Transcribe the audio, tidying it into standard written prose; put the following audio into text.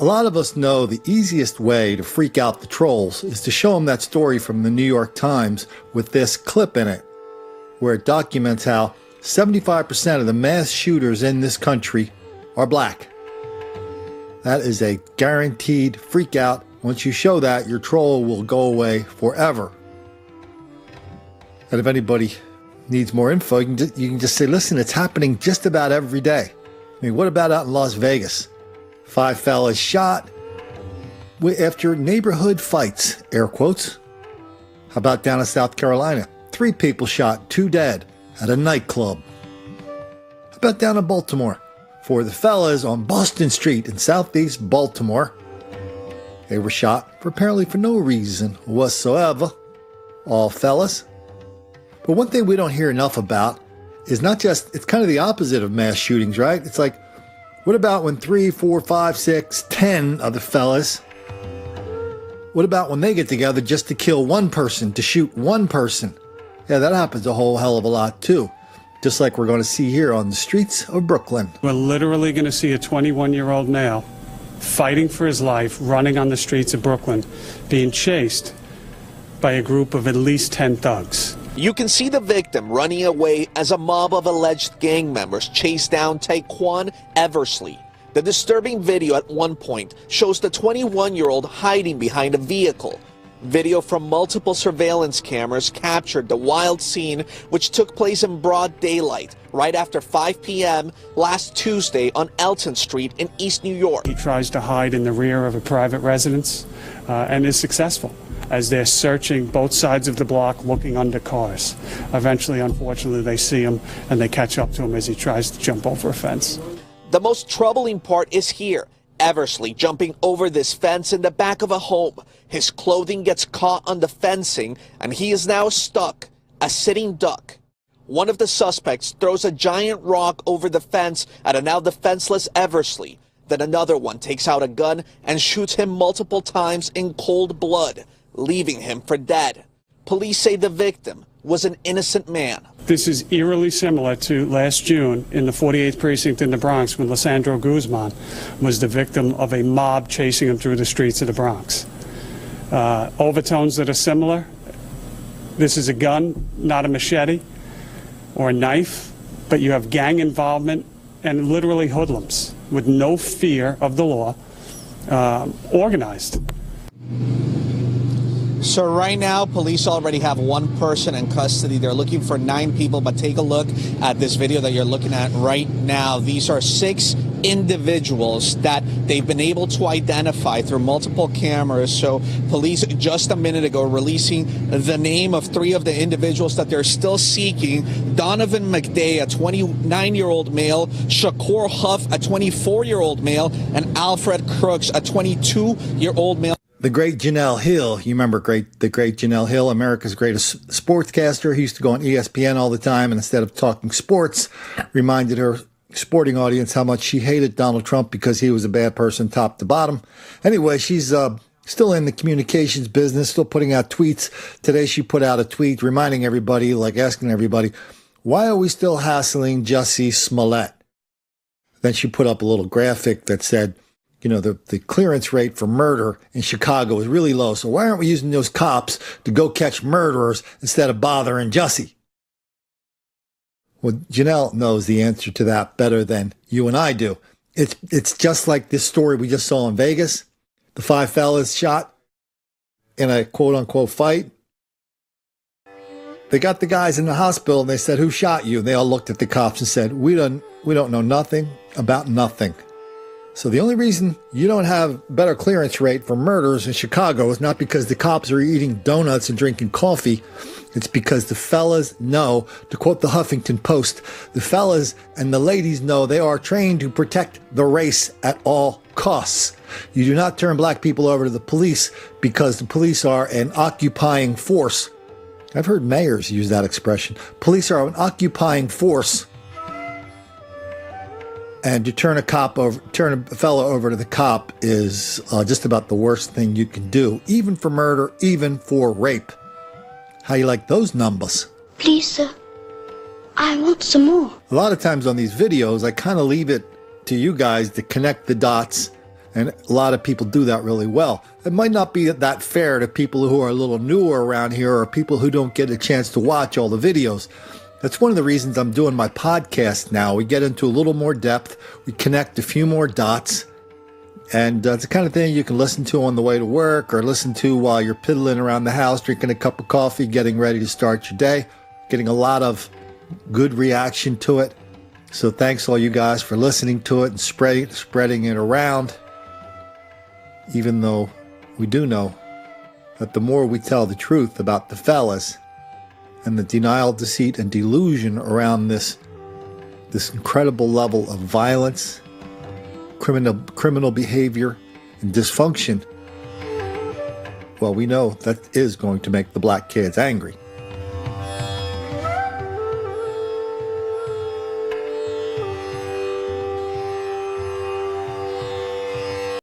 A lot of us know the easiest way to freak out the trolls is to show them that story from the New York Times with this clip in it, where it documents how 75% of the mass shooters in this country are black. That is a guaranteed freak out. Once you show that, your troll will go away forever. And if anybody needs more info, you can just say, listen, it's happening just about every day. I mean, what about out in Las Vegas? 5 fellas shot after neighborhood fights, air quotes. How about down in South Carolina? 3 people shot, 2 dead at a nightclub. How about down in Baltimore? 4 of the fellas on Boston Street in southeast Baltimore. They were shot apparently for no reason whatsoever. All fellas. But one thing we don't hear enough about is not just, it's kind of the opposite of mass shootings, right? It's like, what about when 3, 4, 5, 6, 10 of the fellas, what about when they get together just to kill one person, to shoot one person? Yeah, that happens a whole hell of a lot too. Just like we're going to see here on the streets of Brooklyn. We're literally going to see a 21-year-old male fighting for his life, running on the streets of Brooklyn, being chased by a group of at least 10 thugs. You can see the victim running away as a mob of alleged gang members chase down Taquan Eversley. The disturbing video at one point shows the 21-year-old hiding behind a vehicle. Video from multiple surveillance cameras captured the wild scene, which took place in broad daylight right after 5 p.m. last Tuesday on Elton Street in East New York. He tries to hide in the rear of a private residence and is successful as they're searching both sides of the block, looking under cars. Eventually, unfortunately, they see him and they catch up to him as he tries to jump over a fence. The most troubling part is here. Eversley jumping over this fence in the back of a home. His clothing gets caught on the fencing and he is now stuck, a sitting duck. One of the suspects throws a giant rock over the fence at a now defenseless Eversley. Then another one takes out a gun and shoots him multiple times in cold blood, leaving him for dead. Police say the victim was an innocent man. This is eerily similar to last June in the 48th precinct in the Bronx when Lissandro Guzman was the victim of a mob chasing him through the streets of the Bronx. Overtones that are similar. This is a gun, not a machete or a knife, but you have gang involvement and literally hoodlums with no fear of the law, organized. So right now, police already have 1 person in custody. They're looking for 9 people, but take a look at this video that you're looking at right now. These are 6 individuals that they've been able to identify through multiple cameras. So police just a minute ago releasing the name of 3 of the individuals that they're still seeking. Donovan McDay, a 29-year-old male, Shakur Huff, a 24-year-old male, and Alfred Crooks, a 22-year-old male. The great Janelle Hill, you remember the great Janelle Hill, America's greatest sportscaster. He used to go on ESPN all the time, and instead of talking sports, reminded her sporting audience how much she hated Donald Trump because he was a bad person top to bottom. Anyway, she's still in the communications business, still putting out tweets. Today she put out a tweet reminding everybody, like asking everybody, why are we still hassling Jussie Smollett? Then she put up a little graphic that said, you know, the clearance rate for murder in Chicago is really low. So why aren't we using those cops to go catch murderers instead of bothering Jussie? Well, Janelle knows the answer to that better than you and I do. It's just like this story we just saw in Vegas. The 5 fellas shot in a quote-unquote fight. They got the guys in the hospital and they said, who shot you? And they all looked at the cops and said, we don't know nothing about nothing. So the only reason you don't have better clearance rate for murders in Chicago is not because the cops are eating donuts and drinking coffee. It's because the fellas know, to quote the Huffington Post, the fellas and the ladies know they are trained to protect the race at all costs. You do not turn black people over to the police because the police are an occupying force. I've heard mayors use that expression. Police are an occupying force. And to turn a fellow over to the cop is just about the worst thing you can do, even for murder, even for rape. How you like those numbers? Please, sir. I want some more. A lot of times on these videos, I kind of leave it to you guys to connect the dots And a lot of people do that really well. It might not be that fair to people who are a little newer around here or people who don't get a chance to watch all the videos. That's one of the reasons I'm doing my podcast now. We get into a little more depth. We connect a few more dots. And it's the kind of thing you can listen to on the way to work or listen to while you're piddling around the house, drinking a cup of coffee, getting ready to start your day. Getting a lot of good reaction to it. So thanks all you guys for listening to it and spreading it around. Even though we do know that the more we tell the truth about the fellas and the denial, deceit, and delusion around this incredible level of violence, criminal behavior, and dysfunction, well, we know that is going to make the black kids angry.